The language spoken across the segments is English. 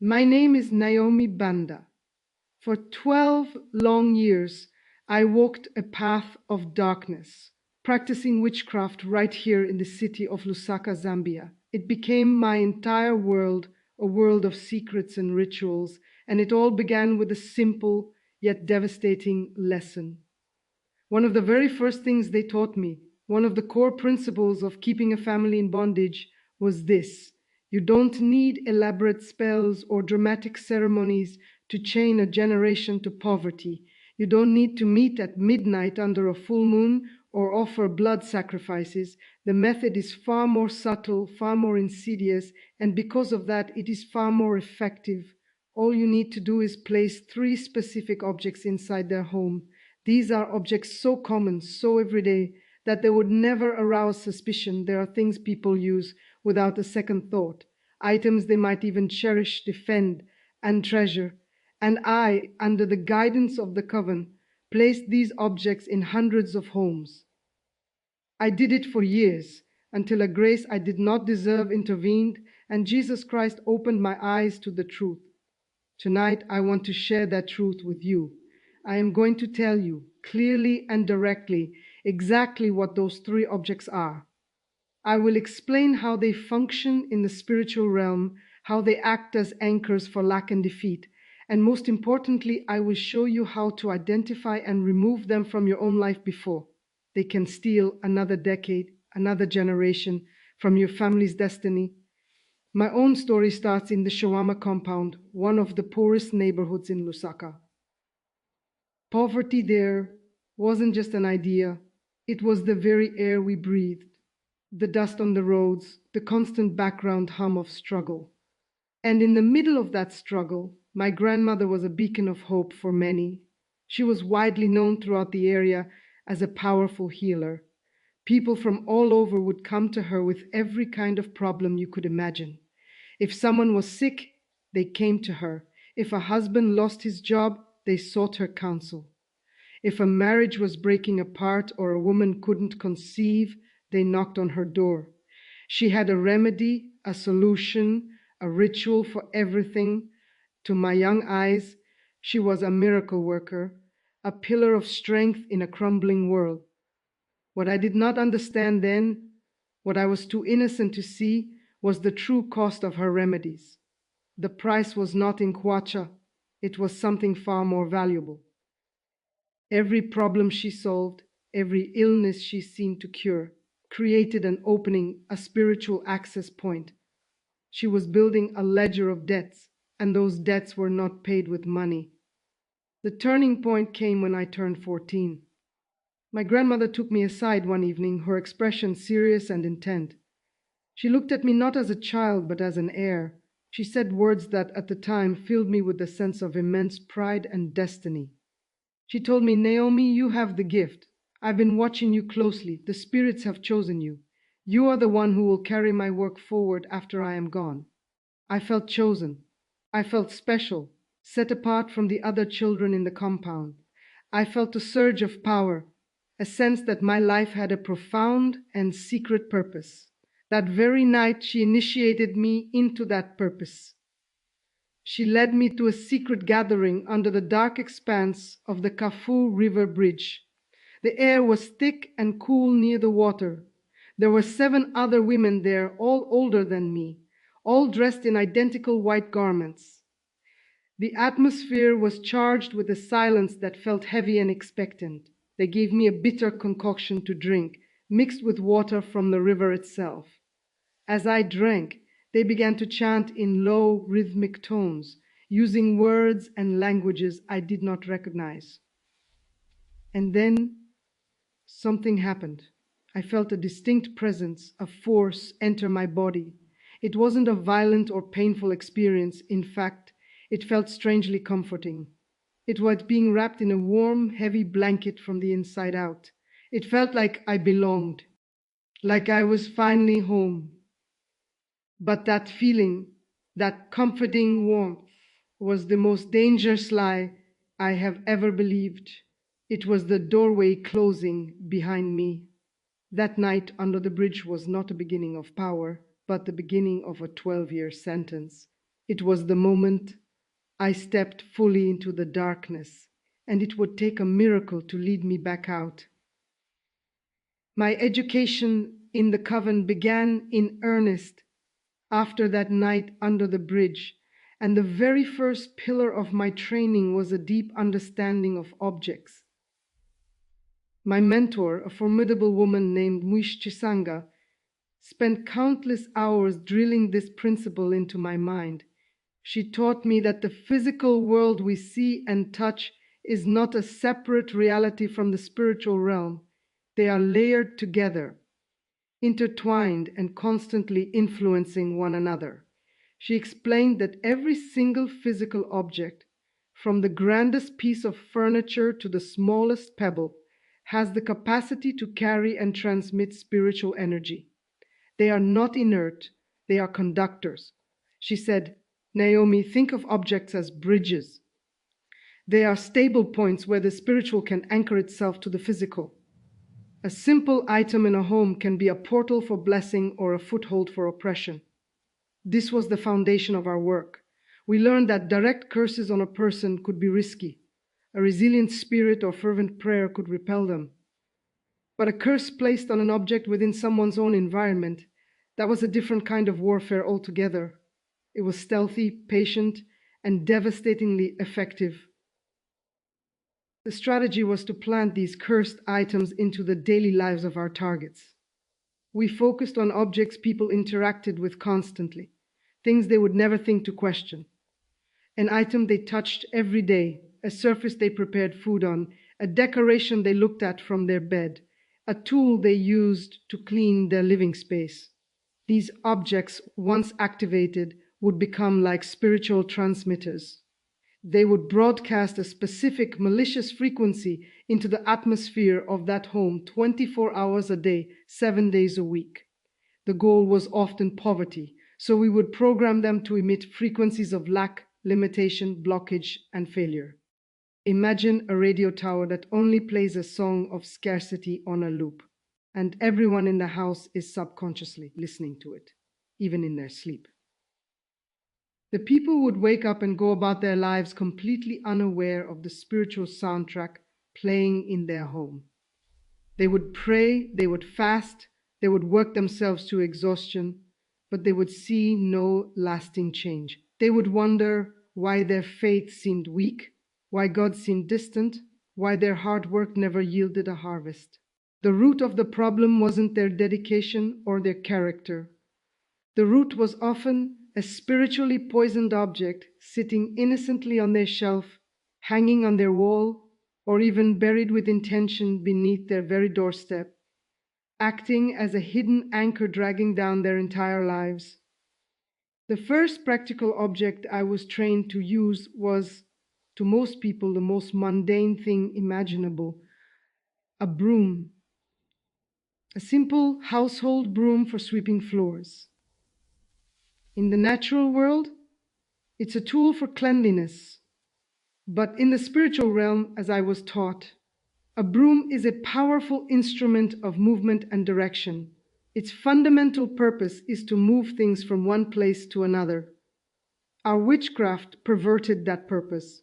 My name is Naomi Banda. For 12 long years, I walked a path of darkness, practicing witchcraft right here in the city of Lusaka, Zambia. It became my entire world, a world of secrets and rituals, and it all began with a simple yet devastating lesson. One of the very first things they taught me, one of the core principles of keeping a family in bondage, was this: you don't need elaborate spells or dramatic ceremonies to chain a generation to poverty. You don't need to meet at midnight under a full moon or offer blood sacrifices. The method is far more subtle, far more insidious, and because of that, it is far more effective. All you need to do is place 3 specific objects inside their home. These are objects so common, so everyday, that they would never arouse suspicion. There are things people use without a second thought, items they might even cherish, defend, and treasure. And I, under the guidance of the coven, placed these objects in hundreds of homes. I did it for years, until a grace I did not deserve intervened, and Jesus Christ opened my eyes to the truth. Tonight, I want to share that truth with you. I am going to tell you clearly and directly exactly what those 3 objects are. I will explain how they function in the spiritual realm, how they act as anchors for lack and defeat, and most importantly, I will show you how to identify and remove them from your own life before they can steal another decade, another generation from your family's destiny. My own story starts in the Shawama compound, one of the poorest neighborhoods in Lusaka. Poverty there wasn't just an idea, it was the very air we breathed, the dust on the roads, the constant background hum of struggle. And in the middle of that struggle, my grandmother was a beacon of hope for many. She was widely known throughout the area as a powerful healer. People from all over would come to her with every kind of problem you could imagine. If someone was sick, they came to her. If a husband lost his job, they sought her counsel. If a marriage was breaking apart or a woman couldn't conceive, they knocked on her door. She had a remedy, a solution, a ritual for everything. To my young eyes, she was a miracle worker, a pillar of strength in a crumbling world. What I did not understand then, what I was too innocent to see, was the true cost of her remedies. The price was not in kwacha, it was something far more valuable. Every problem she solved, every illness she seemed to cure, created an opening, a spiritual access point. She was building a ledger of debts, and those debts were not paid with money. The turning point came when I turned 14. My grandmother took me aside one evening, her expression serious and intent. She looked at me not as a child, but as an heir. She said words that at the time filled me with a sense of immense pride and destiny. She told me, "Naomi, you have the gift. I've been watching you closely. The spirits have chosen you. You are the one who will carry my work forward after I am gone." I felt chosen. I felt special, set apart from the other children in the compound. I felt a surge of power, a sense that my life had a profound and secret purpose. That very night, she initiated me into that purpose. She led me to a secret gathering under the dark expanse of the Kafue River Bridge. The air was thick and cool near the water. There were 7 other women there, all older than me, all dressed in identical white garments. The atmosphere was charged with a silence that felt heavy and expectant. They gave me a bitter concoction to drink, mixed with water from the river itself. As I drank, they began to chant in low, rhythmic tones, using words and languages I did not recognize. And then something happened. I felt a distinct presence, a force enter my body. It wasn't a violent or painful experience. In fact, it felt strangely comforting. It was being wrapped in a warm, heavy blanket from the inside out. It felt like I belonged, like I was finally home. But that feeling, that comforting warmth, was the most dangerous lie I have ever believed. It was the doorway closing behind me. That night under the bridge was not a beginning of power, but the beginning of a 12-year sentence. It was the moment I stepped fully into the darkness, and it would take a miracle to lead me back out. My education in the coven began in earnest after that night under the bridge, and the very first pillar of my training was a deep understanding of objects. My mentor, a formidable woman named Muishchisanga, spent countless hours drilling this principle into my mind. She taught me that the physical world we see and touch is not a separate reality from the spiritual realm. They are layered together, intertwined and constantly influencing one another. She explained that every single physical object, from the grandest piece of furniture to the smallest pebble, has the capacity to carry and transmit spiritual energy. They are not inert, they are conductors. She said, Naomi, think of objects as bridges. They are stable points where the spiritual can anchor itself to the physical. A simple item in a home can be a portal for blessing or a foothold for oppression. This was the foundation of our work. We learned that direct curses on a person could be risky. A resilient spirit or fervent prayer could repel them. But a curse placed on an object within someone's own environment, that was a different kind of warfare altogether. It was stealthy, patient, and devastatingly effective. The strategy was to plant these cursed items into the daily lives of our targets. We focused on objects people interacted with constantly, things they would never think to question. An item they touched every day, a surface they prepared food on, a decoration they looked at from their bed, a tool they used to clean their living space. These objects, once activated, would become like spiritual transmitters. They would broadcast a specific malicious frequency into the atmosphere of that home 24 hours a day, 7 days a week. The goal was often poverty, so we would program them to emit frequencies of lack, limitation, blockage, and failure. Imagine a radio tower that only plays a song of scarcity on a loop, and everyone in the house is subconsciously listening to it, even in their sleep. The people would wake up and go about their lives completely unaware of the spiritual soundtrack playing in their home. They would pray, they would fast, they would work themselves to exhaustion, but they would see no lasting change. They would wonder why their faith seemed weak, why God seemed distant, why their hard work never yielded a harvest. The root of the problem wasn't their dedication or their character. The root was often a spiritually poisoned object sitting innocently on their shelf, hanging on their wall, or even buried with intention beneath their very doorstep, acting as a hidden anchor dragging down their entire lives. The first practical object I was trained to use was, to most people, the most mundane thing imaginable: a broom. A simple household broom for sweeping floors. In the natural world, it's a tool for cleanliness. But in the spiritual realm, as I was taught, a broom is a powerful instrument of movement and direction. Its fundamental purpose is to move things from one place to another. Our witchcraft perverted that purpose.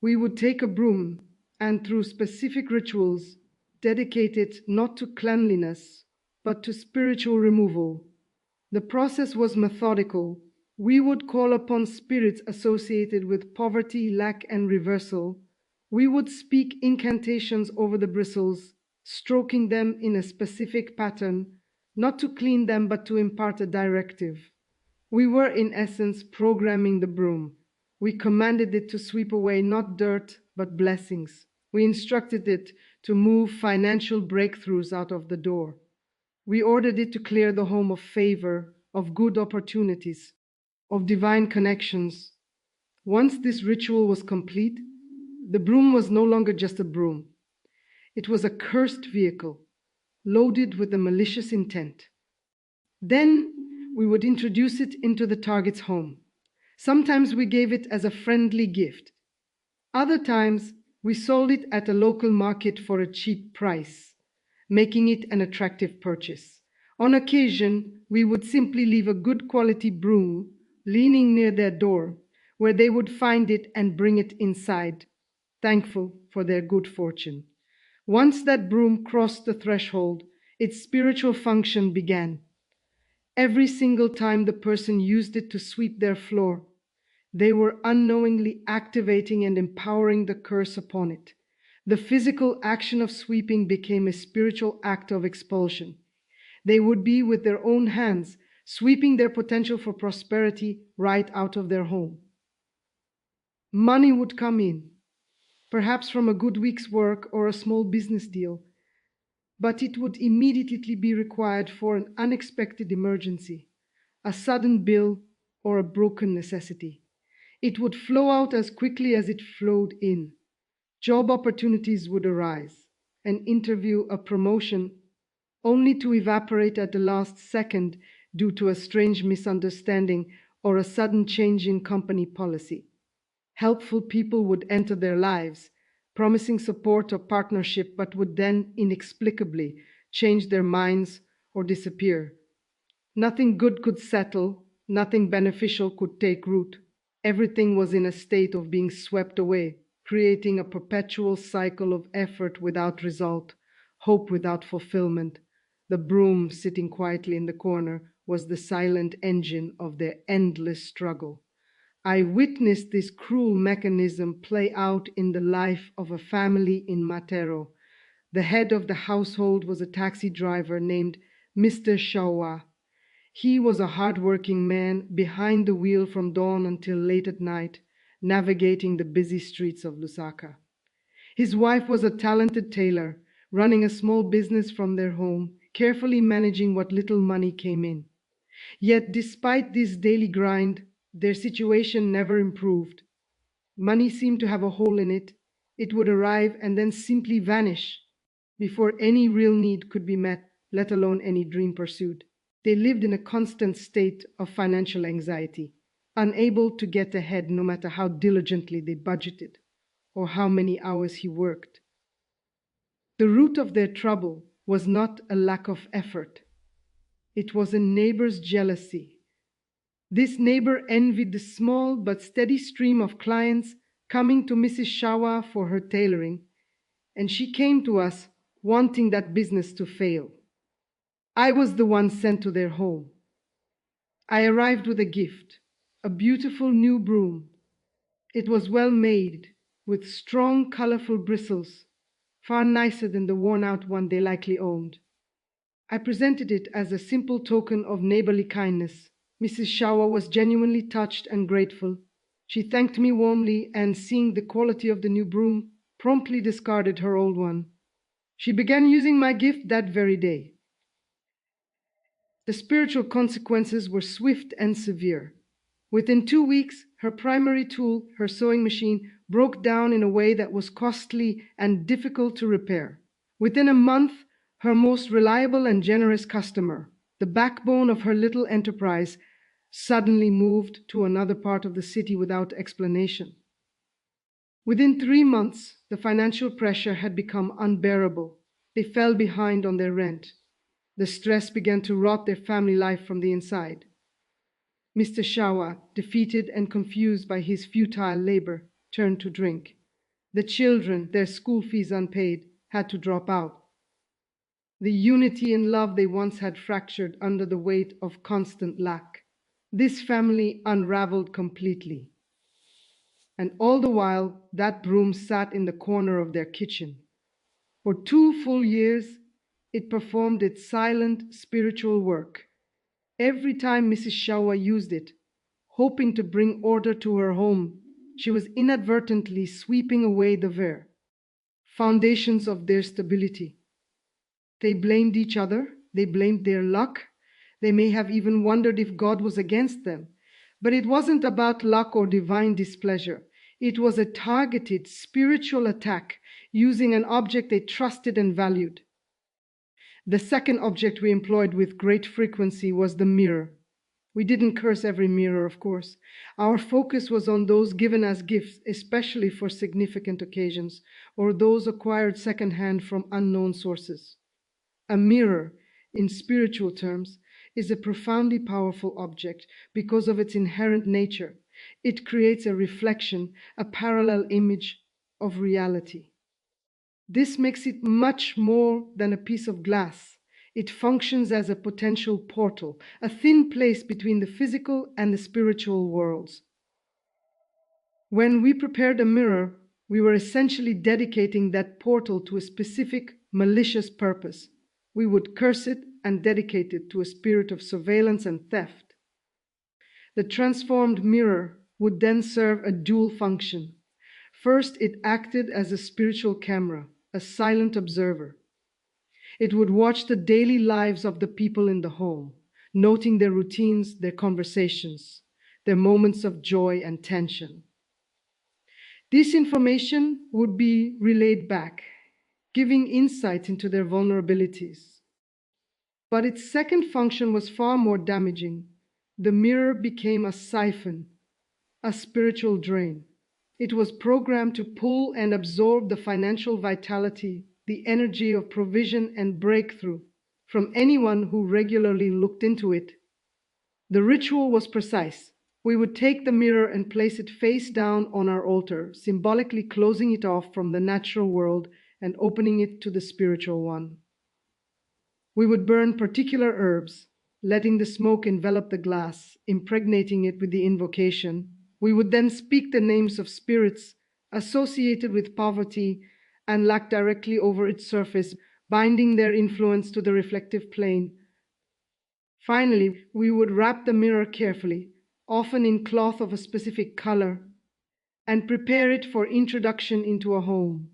We would take a broom and, through specific rituals, dedicate it not to cleanliness, but to spiritual removal. The process was methodical. We would call upon spirits associated with poverty, lack, and reversal. We would speak incantations over the bristles, stroking them in a specific pattern, not to clean them but to impart a directive. We were, in essence, programming the broom. We commanded it to sweep away not dirt but blessings. We instructed it to move financial breakthroughs out of the door. We ordered it to clear the home of favor, of good opportunities, of divine connections. Once this ritual was complete, the broom was no longer just a broom. It was a cursed vehicle, loaded with a malicious intent. Then we would introduce it into the target's home. Sometimes we gave it as a friendly gift. Other times we sold it at a local market for a cheap price, making it an attractive purchase. On occasion, we would simply leave a good quality broom leaning near their door, where they would find it and bring it inside, thankful for their good fortune. Once that broom crossed the threshold, its spiritual function began. Every single time the person used it to sweep their floor, they were unknowingly activating and empowering the curse upon it. The physical action of sweeping became a spiritual act of expulsion. They would be, with their own hands, sweeping their potential for prosperity right out of their home. Money would come in, perhaps from a good week's work or a small business deal, but it would immediately be required for an unexpected emergency, a sudden bill, or a broken necessity. It would flow out as quickly as it flowed in. Job opportunities would arise, an interview, a promotion, only to evaporate at the last second due to a strange misunderstanding or a sudden change in company policy. Helpful people would enter their lives, promising support or partnership, but would then inexplicably change their minds or disappear. Nothing good could settle, nothing beneficial could take root. Everything was in a state of being swept away, creating a perpetual cycle of effort without result, hope without fulfillment. The broom, sitting quietly in the corner, was the silent engine of their endless struggle. I witnessed this cruel mechanism play out in the life of a family in Matero. The head of the household was a taxi driver named Mr. Shawa. He was a hard-working man behind the wheel from dawn until late at night, navigating the busy streets of Lusaka. His wife was a talented tailor, running a small business from their home, carefully managing what little money came in. Yet despite this daily grind, their situation never improved. Money seemed to have a hole in it. It would arrive and then simply vanish before any real need could be met, let alone any dream pursued. They lived in a constant state of financial anxiety, unable to get ahead no matter how diligently they budgeted or how many hours he worked. The root of their trouble was not a lack of effort. It was a neighbor's jealousy. This neighbor envied the small but steady stream of clients coming to Mrs. Shawa for her tailoring, and she came to us wanting that business to fail. I was the one sent to their home. I arrived with a gift, a beautiful new broom. It was well made, with strong, colorful bristles, far nicer than the worn-out one they likely owned. I presented it as a simple token of neighborly kindness. Mrs. Shawa was genuinely touched and grateful. She thanked me warmly and, seeing the quality of the new broom, promptly discarded her old one. She began using my gift that very day. The spiritual consequences were swift and severe. Within 2 weeks, her primary tool, her sewing machine, broke down in a way that was costly and difficult to repair. Within a month, her most reliable and generous customer, the backbone of her little enterprise, suddenly moved to another part of the city without explanation. Within 3 months, the financial pressure had become unbearable. They fell behind on their rent. The stress began to rot their family life from the inside. Mr. Shawa, defeated and confused by his futile labor, turned to drink. The children, their school fees unpaid, had to drop out. The unity and love they once had fractured under the weight of constant lack. This family unraveled completely. And all the while, that broom sat in the corner of their kitchen. For 2 full years, it performed its silent spiritual work. Every time Mrs. Shawa used it, hoping to bring order to her home, she was inadvertently sweeping away the very foundations of their stability. They blamed each other, they blamed their luck, they may have even wondered if God was against them. But it wasn't about luck or divine displeasure. It was a targeted spiritual attack using an object they trusted and valued. The second object we employed with great frequency was the mirror. We didn't curse every mirror, of course. Our focus was on those given as gifts, especially for significant occasions, or those acquired secondhand from unknown sources. A mirror, in spiritual terms, is a profoundly powerful object because of its inherent nature. It creates a reflection, a parallel image of reality. This makes it much more than a piece of glass. It functions as a potential portal, a thin place between the physical and the spiritual worlds. When we prepared a mirror, we were essentially dedicating that portal to a specific malicious purpose. We would curse it and dedicate it to a spirit of surveillance and theft. The transformed mirror would then serve a dual function. First, it acted as a spiritual camera, a silent observer. It would watch the daily lives of the people in the home, noting their routines, their conversations, their moments of joy and tension. This information would be relayed back, giving insight into their vulnerabilities. But its second function was far more damaging. The mirror became a siphon, a spiritual drain. It was programmed to pull and absorb the financial vitality, the energy of provision and breakthrough from anyone who regularly looked into it. The ritual was precise. We would take the mirror and place it face down on our altar, symbolically closing it off from the natural world and opening it to the spiritual one. We would burn particular herbs, letting the smoke envelop the glass, impregnating it with the invocation. We would then speak the names of spirits associated with poverty and lack directly over its surface, binding their influence to the reflective plane. Finally, we would wrap the mirror carefully, often in cloth of a specific color, and prepare it for introduction into a home.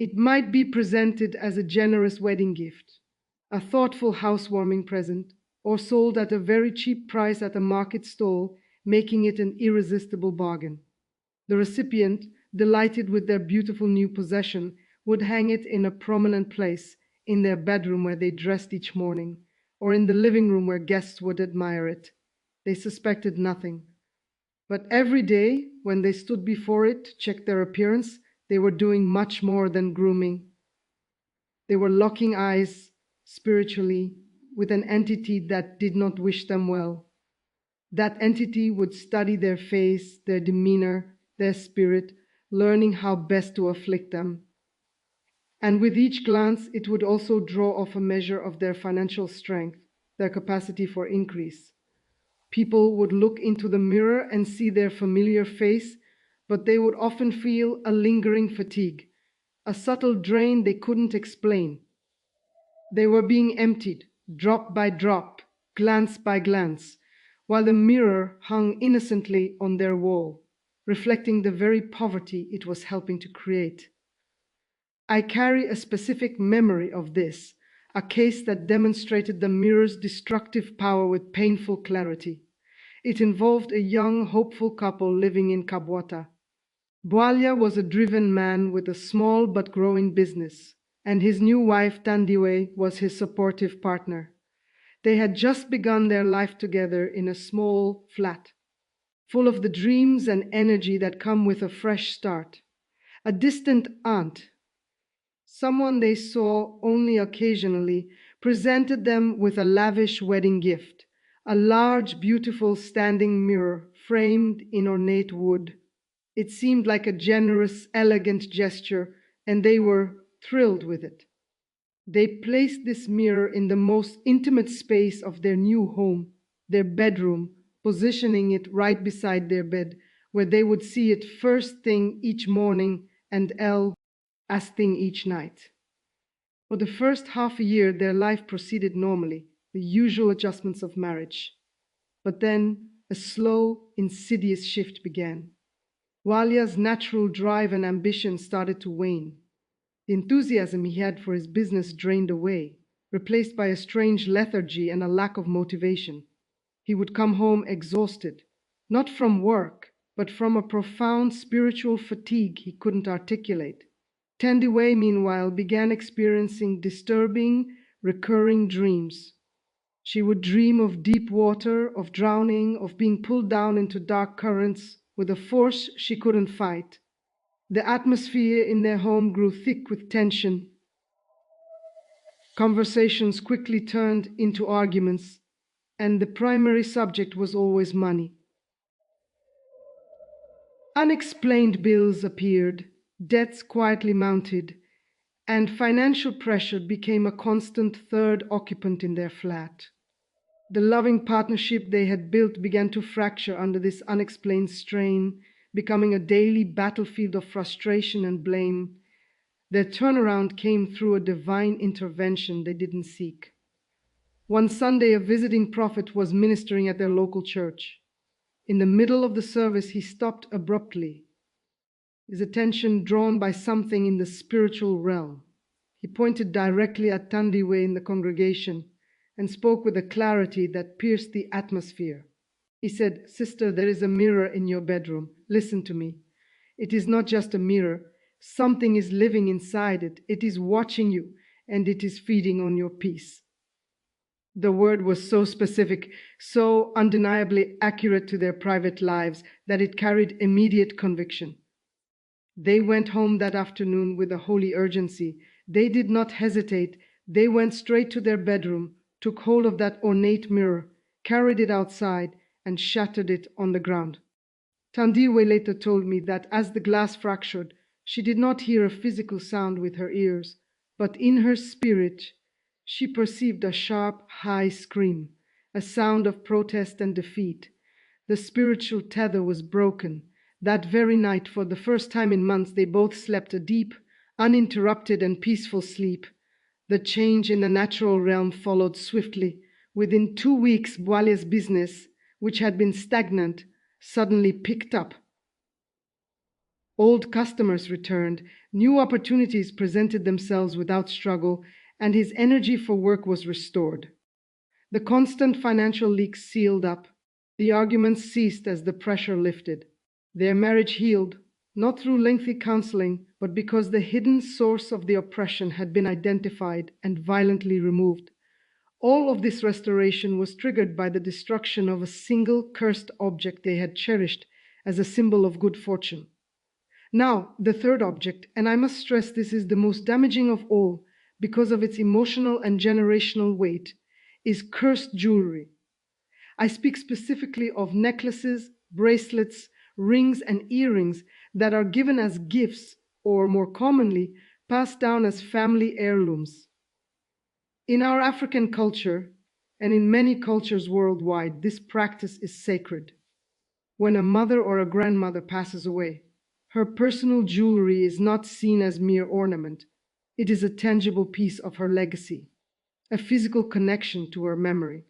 It might be presented as a generous wedding gift, a thoughtful housewarming present, or sold at a very cheap price at a market stall, making it an irresistible bargain. The recipient, delighted with their beautiful new possession, would hang it in a prominent place, in their bedroom where they dressed each morning, or in the living room where guests would admire it. They suspected nothing. But every day, when they stood before it to check their appearance, they were doing much more than grooming. They were locking eyes, spiritually, with an entity that did not wish them well. That entity would study their face, their demeanor, their spirit, learning how best to afflict them. And with each glance, it would also draw off a measure of their financial strength, their capacity for increase. People would look into the mirror and see their familiar face, but they would often feel a lingering fatigue, a subtle drain they couldn't explain. They were being emptied, drop by drop, glance by glance, while the mirror hung innocently on their wall, reflecting the very poverty it was helping to create. I carry a specific memory of this, a case that demonstrated the mirror's destructive power with painful clarity. It involved a young, hopeful couple living in Kabwata. Bwalia was a driven man with a small but growing business, and his new wife Tandiwe was his supportive partner. They had just begun their life together in a small flat, full of the dreams and energy that come with a fresh start. A distant aunt, someone they saw only occasionally, presented them with a lavish wedding gift, a large, beautiful standing mirror framed in ornate wood. It seemed like a generous, elegant gesture, and they were thrilled with it. They placed this mirror in the most intimate space of their new home, their bedroom, positioning it right beside their bed, where they would see it first thing each morning and last thing each night. For the first half a year, their life proceeded normally, the usual adjustments of marriage. But then a slow, insidious shift began. Walia's natural drive and ambition started to wane. The enthusiasm he had for his business drained away, replaced by a strange lethargy and a lack of motivation. He would come home exhausted, not from work, but from a profound spiritual fatigue he couldn't articulate. Tandiwe, meanwhile, began experiencing disturbing, recurring dreams. She would dream of deep water, of drowning, of being pulled down into dark currents with a force she couldn't fight. The atmosphere in their home grew thick with tension. Conversations quickly turned into arguments, and the primary subject was always money. Unexplained bills appeared, debts quietly mounted, and financial pressure became a constant third occupant in their flat. The loving partnership they had built began to fracture under this unexplained strain, becoming a daily battlefield of frustration and blame. Their turnaround came through a divine intervention they didn't seek. One Sunday, a visiting prophet was ministering at their local church. In the middle of the service, he stopped abruptly, his attention drawn by something in the spiritual realm. He pointed directly at Tandiwe in the congregation and spoke with a clarity that pierced the atmosphere. He said, "Sister, there is a mirror in your bedroom. Listen to me. It is not just a mirror. Something is living inside it. It is watching you, and it is feeding on your peace." The word was so specific, so undeniably accurate to their private lives, that it carried immediate conviction. They went home that afternoon with a holy urgency. They did not hesitate. They went straight to their bedroom, took hold of that ornate mirror, carried it outside, and shattered it on the ground. Tandiwe later told me that as the glass fractured, she did not hear a physical sound with her ears, but in her spirit she perceived a sharp, high scream, a sound of protest and defeat. The spiritual tether was broken. That very night, for the first time in months, they both slept a deep, uninterrupted and peaceful sleep. The change in the natural realm followed swiftly. Within 2 weeks, Bwale's business, which had been stagnant, suddenly picked up. Old customers returned, new opportunities presented themselves without struggle, and his energy for work was restored. The constant financial leaks sealed up. The arguments ceased as the pressure lifted. Their marriage healed, not through lengthy counseling, but because the hidden source of the oppression had been identified and violently removed. All of this restoration was triggered by the destruction of a single cursed object they had cherished as a symbol of good fortune. Now, the third object, and I must stress this is the most damaging of all because of its emotional and generational weight, is cursed jewelry. I speak specifically of necklaces, bracelets, rings, and earrings that are given as gifts or, more commonly, passed down as family heirlooms. In our African culture, and in many cultures worldwide, this practice is sacred. When a mother or a grandmother passes away, her personal jewelry is not seen as mere ornament. It is a tangible piece of her legacy, a physical connection to her memory,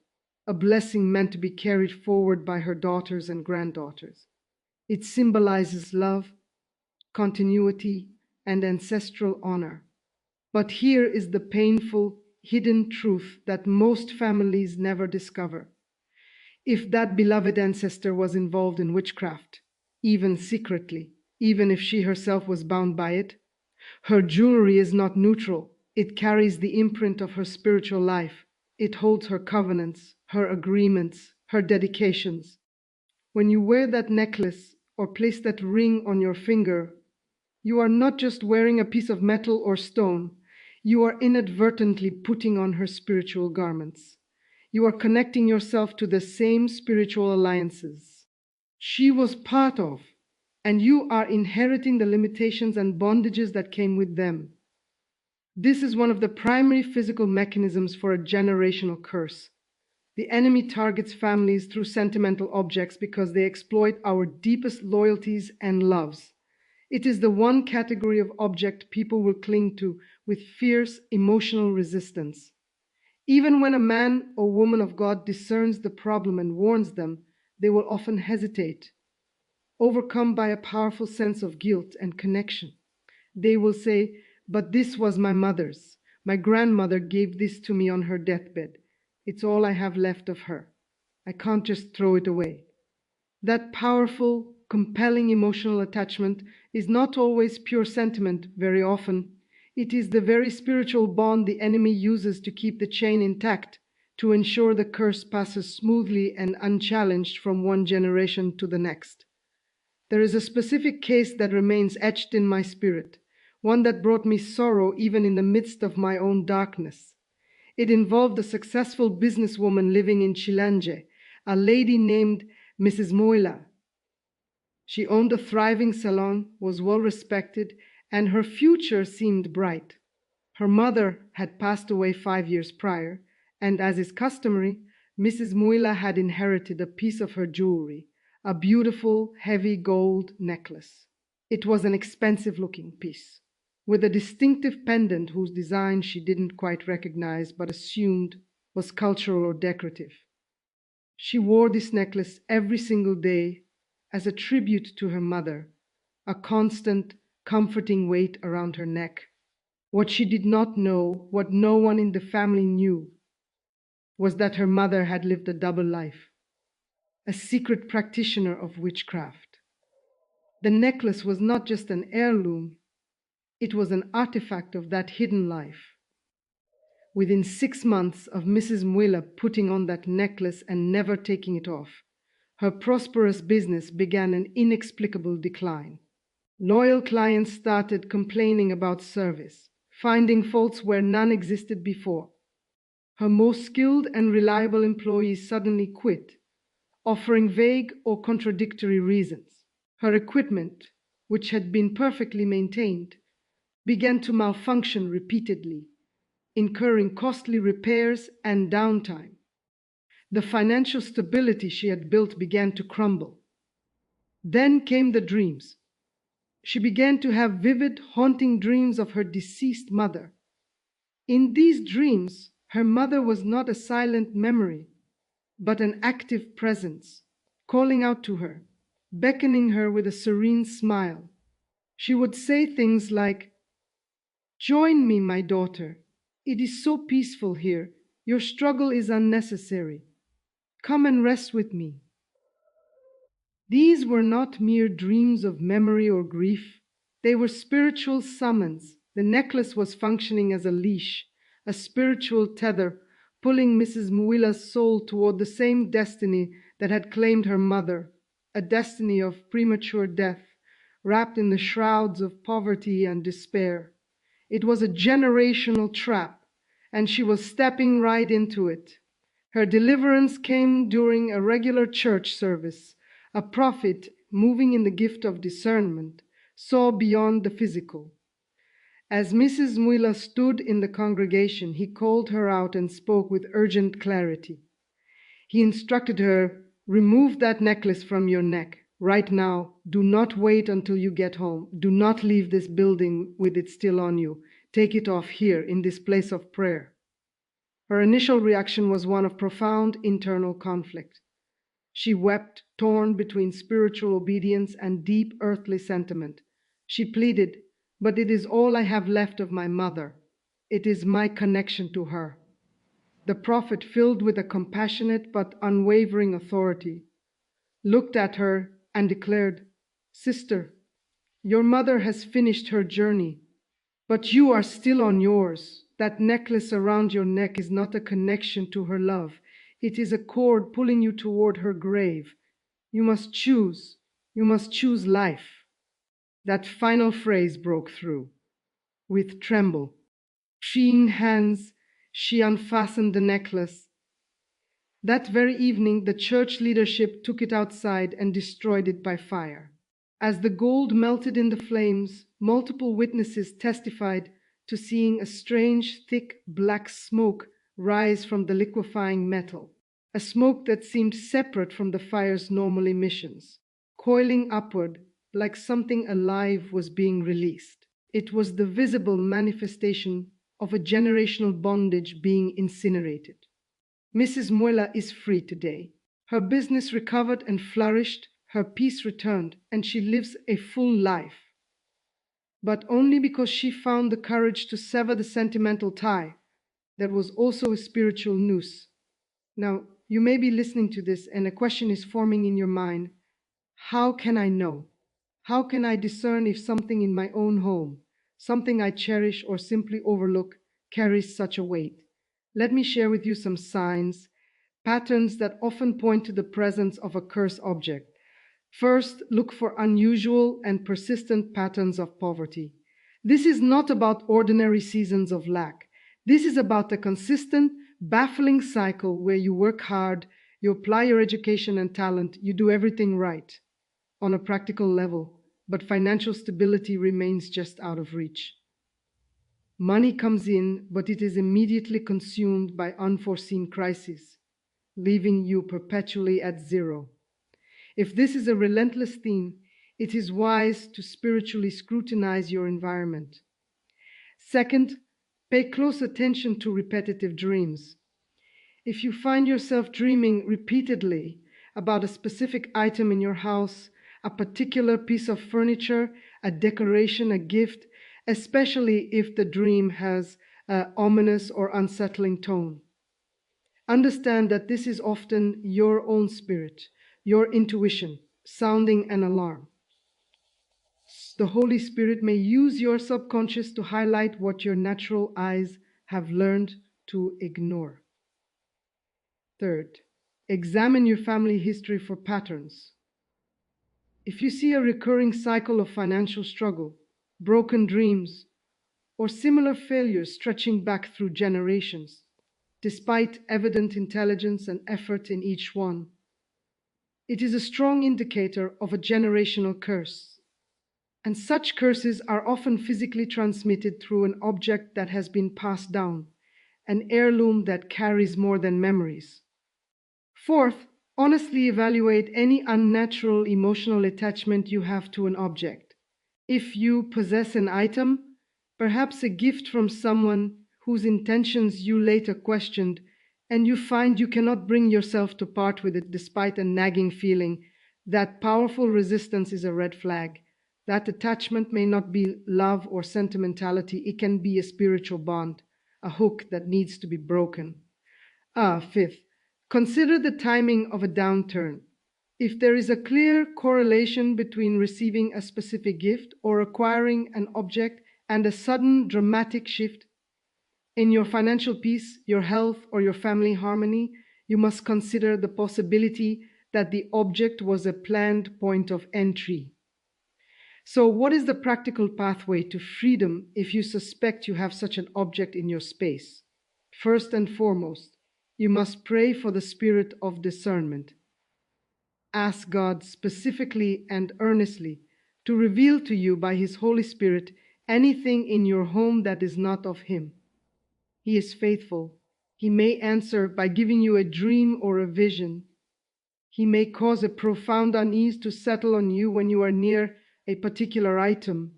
a blessing meant to be carried forward by her daughters and granddaughters. It symbolizes love, continuity, and ancestral honor. But here is the painful, hidden truth that most families never discover. If that beloved ancestor was involved in witchcraft, even secretly, even if she herself was bound by it, her jewelry is not neutral. It carries the imprint of her spiritual life. It holds her covenants, her agreements, her dedications. When you wear that necklace or place that ring on your finger, you are not just wearing a piece of metal or stone. You are inadvertently putting on her spiritual garments. You are connecting yourself to the same spiritual alliances she was part of, and you are inheriting the limitations and bondages that came with them. This is one of the primary physical mechanisms for a generational curse. The enemy targets families through sentimental objects because they exploit our deepest loyalties and loves. It is the one category of object people will cling to with fierce emotional resistance. Even when a man or woman of God discerns the problem and warns them, they will often hesitate, overcome by a powerful sense of guilt and connection. They will say, "But this was my mother's. My grandmother gave this to me on her deathbed. It's all I have left of her. I can't just throw it away." That powerful, compelling emotional attachment is not always pure sentiment. Very often, it is the very spiritual bond the enemy uses to keep the chain intact, to ensure the curse passes smoothly and unchallenged from one generation to the next. There is a specific case that remains etched in my spirit, one that brought me sorrow even in the midst of my own darkness. It involved a successful businesswoman living in Chilanje, a lady named Mrs. Moila. She owned a thriving salon, was well respected, and her future seemed bright. Her mother had passed away 5 years prior, and as is customary, Mrs. Moila had inherited a piece of her jewelry, a beautiful, heavy gold necklace. It was an expensive-looking piece, with a distinctive pendant whose design she didn't quite recognize but assumed was cultural or decorative. She wore this necklace every single day as a tribute to her mother, a constant, comforting weight around her neck. What she did not know, what no one in the family knew, was that her mother had lived a double life, a secret practitioner of witchcraft. The necklace was not just an heirloom, it was an artifact of that hidden life. Within 6 months of Mrs. Muilla putting on that necklace and never taking it off, her prosperous business began an inexplicable decline. Loyal clients started complaining about service, finding faults where none existed before. Her most skilled and reliable employees suddenly quit, offering vague or contradictory reasons. Her equipment, which had been perfectly maintained, began to malfunction repeatedly, incurring costly repairs and downtime. The financial stability she had built began to crumble. Then came the dreams. She began to have vivid, haunting dreams of her deceased mother. In these dreams, her mother was not a silent memory, but an active presence, calling out to her, beckoning her with a serene smile. She would say things like, "Join me, my daughter. It is so peaceful here. Your struggle is unnecessary. Come and rest with me." These were not mere dreams of memory or grief. They were spiritual summons. The necklace was functioning as a leash, a spiritual tether, pulling Mrs. Muilla's soul toward the same destiny that had claimed her mother, a destiny of premature death, wrapped in the shrouds of poverty and despair. It was a generational trap, and she was stepping right into it. Her deliverance came during a regular church service. A prophet, moving in the gift of discernment, saw beyond the physical. As Mrs. Muilla stood in the congregation, he called her out and spoke with urgent clarity. He instructed her, "Remove that necklace from your neck. Right now. Do not wait until you get home. Do not leave this building with it still on you. Take it off here, in this place of prayer." Her initial reaction was one of profound internal conflict. She wept, torn between spiritual obedience and deep earthly sentiment. She pleaded, "But it is all I have left of my mother. It is my connection to her." The prophet, filled with a compassionate but unwavering authority, looked at her and declared, "Sister, your mother has finished her journey, but you are still on yours. That necklace around your neck is not a connection to her love. It is a cord pulling you toward her grave. You must choose. You must choose life." That final phrase broke through. With tremble, freeing hands, she unfastened the necklace. That very evening, the church leadership took it outside and destroyed it by fire. As the gold melted in the flames, multiple witnesses testified to seeing a strange, thick, black smoke rise from the liquefying metal, a smoke that seemed separate from the fire's normal emissions, coiling upward like something alive was being released. It was the visible manifestation of a generational bondage being incinerated. Mrs. Muella is free today. Her business recovered and flourished, her peace returned, and she lives a full life. But only because she found the courage to sever the sentimental tie that was also a spiritual noose. Now, you may be listening to this and a question is forming in your mind. How can I know? How can I discern if something in my own home, something I cherish or simply overlook, carries such a weight? Let me share with you some signs, patterns that often point to the presence of a cursed object. First, look for unusual and persistent patterns of poverty. This is not about ordinary seasons of lack. This is about a consistent, baffling cycle where you work hard, you apply your education and talent, you do everything right on a practical level, but financial stability remains just out of reach. Money comes in, but it is immediately consumed by unforeseen crises, leaving you perpetually at zero. If this is a relentless theme, it is wise to spiritually scrutinize your environment. Second, pay close attention to repetitive dreams. If you find yourself dreaming repeatedly about a specific item in your house, a particular piece of furniture, a decoration, a gift, especially if the dream has an ominous or unsettling tone, understand that this is often your own spirit, your intuition, sounding an alarm. The Holy Spirit may use your subconscious to highlight what your natural eyes have learned to ignore. Third, examine your family history for patterns. If you see a recurring cycle of financial struggle, broken dreams, or similar failures stretching back through generations, despite evident intelligence and effort in each one, it is a strong indicator of a generational curse. And such curses are often physically transmitted through an object that has been passed down, an heirloom that carries more than memories. Fourth, honestly evaluate any unnatural emotional attachment you have to an object. If you possess an item, perhaps a gift from someone whose intentions you later questioned, and you find you cannot bring yourself to part with it despite a nagging feeling, that powerful resistance is a red flag. That attachment may not be love or sentimentality, it can be a spiritual bond, a hook that needs to be broken. Fifth, consider the timing of a downturn. If there is a clear correlation between receiving a specific gift or acquiring an object and a sudden dramatic shift in your financial peace, your health, or your family harmony, you must consider the possibility that the object was a planned point of entry. So, what is the practical pathway to freedom if you suspect you have such an object in your space? First and foremost, you must pray for the spirit of discernment. Ask God specifically and earnestly to reveal to you by His Holy Spirit anything in your home that is not of Him. He is faithful. He may answer by giving you a dream or a vision. He may cause a profound unease to settle on you when you are near a particular item.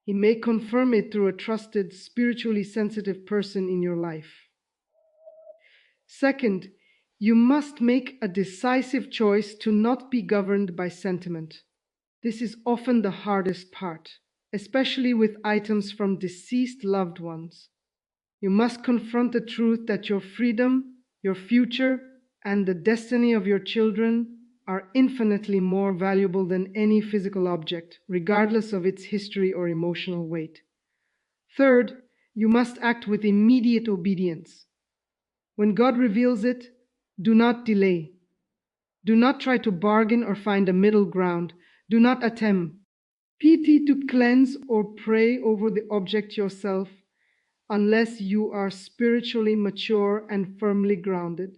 He may confirm it through a trusted, spiritually sensitive person in your life. Second, you must make a decisive choice to not be governed by sentiment. This is often the hardest part, especially with items from deceased loved ones. You must confront the truth that your freedom, your future, and the destiny of your children are infinitely more valuable than any physical object, regardless of its history or emotional weight. Third, you must act with immediate obedience. When God reveals it, do not delay. Do not try to bargain or find a middle ground. Do not attempt to cleanse or pray over the object yourself unless you are spiritually mature and firmly grounded,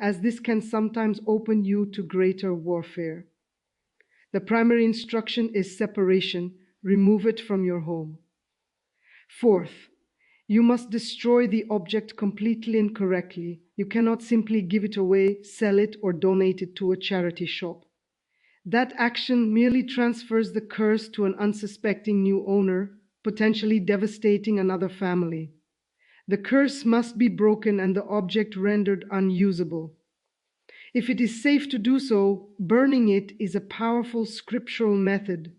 as this can sometimes open you to greater warfare. The primary instruction is separation. Remove it from your home. Fourth, you must destroy the object completely and correctly. You cannot simply give it away, sell it, or donate it to a charity shop. That action merely transfers the curse to an unsuspecting new owner, potentially devastating another family. The curse must be broken and the object rendered unusable. If it is safe to do so, burning it is a powerful scriptural method.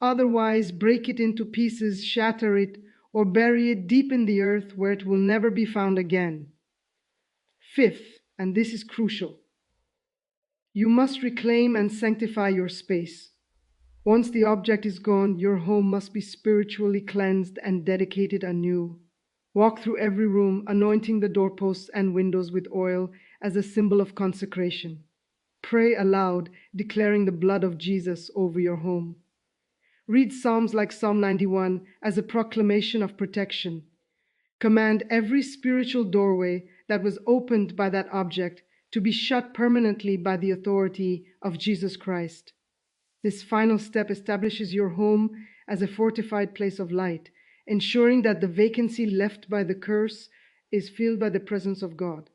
Otherwise, break it into pieces, shatter it, or bury it deep in the earth where it will never be found again. Fifth, and this is crucial, you must reclaim and sanctify your space. Once the object is gone, your home must be spiritually cleansed and dedicated anew. Walk through every room, anointing the doorposts and windows with oil as a symbol of consecration. Pray aloud, declaring the blood of Jesus over your home. Read Psalms like Psalm 91 as a proclamation of protection. Command every spiritual doorway that was opened by that object to be shut permanently by the authority of Jesus Christ. This final step establishes your home as a fortified place of light, ensuring that the vacancy left by the curse is filled by the presence of God.